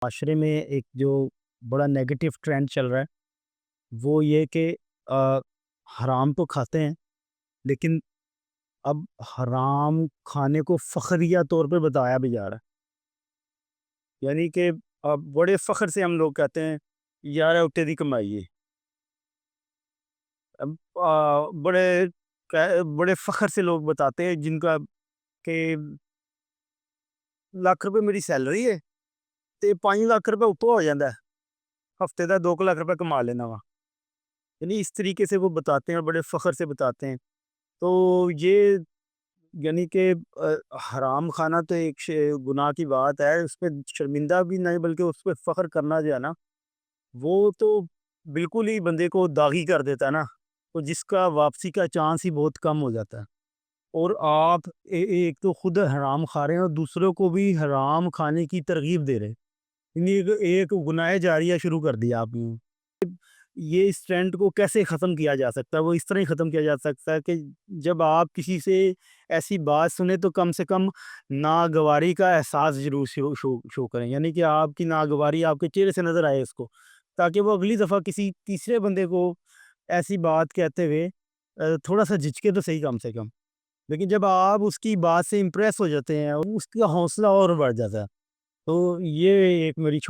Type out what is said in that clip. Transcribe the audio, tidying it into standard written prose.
معاشرے میں ایک جو بڑا نیگیٹو ٹرینڈ چل رہا ہے وہ یہ کہ آ، حرام تو کھاتے ہیں لیکن اب حرام کھانے کو فخریہ طور پہ بتایا بھی جا رہا ہے، یعنی کہ بڑے فخر سے ہم لوگ کہتے ہیں یار اٹھے دی کمائی ہے۔ اب بڑے فخر سے لوگ بتاتے ہیں جن کا کہ لاکھ روپے میری سیلری ہے تے 5 لاکھ روپے اتوں ہو جاتا ہے، ہفتے کا 2 لاکھ روپے کما لینا وا، یعنی اس طریقے سے وہ بتاتے ہیں اور بڑے فخر سے بتاتے ہیں۔ تو یہ یعنی کہ حرام کھانا تو ایک گناہ کی بات ہے، اس پہ شرمندہ بھی نہیں بلکہ اس پہ فخر کرنا جو ہے نا وہ تو بالکل ہی بندے کو داغی کر دیتا ہے نا، تو جس کا واپسی کا چانس ہی بہت کم ہو جاتا ہے۔ اور آپ ایک تو خود حرام کھا رہے ہیں اور دوسروں کو بھی حرام کھانے کی ترغیب دے رہے ہیں، یعنی ایک گناہ جاریہ شروع کر دیا آپ نے۔ یہ اس ٹرینڈ کو کیسے ختم کیا جا سکتا ہے؟ وہ اس طرح ہی ختم کیا جا سکتا ہے کہ جب آپ کسی سے ایسی بات سنیں تو کم سے کم ناگواری کا احساس ضرور شو کریں، یعنی کہ آپ کی ناگواری آپ کے چہرے سے نظر آئے اس کو، تاکہ وہ اگلی دفعہ کسی تیسرے بندے کو ایسی بات کہتے ہوئے تھوڑا سا جھجکے تو صحیح کم سے کم۔ لیکن جب آپ اس کی بات سے امپریس ہو جاتے ہیں اور اس کا حوصلہ اور بڑھ جاتا ہے، تو یہ ایک میری چھوٹی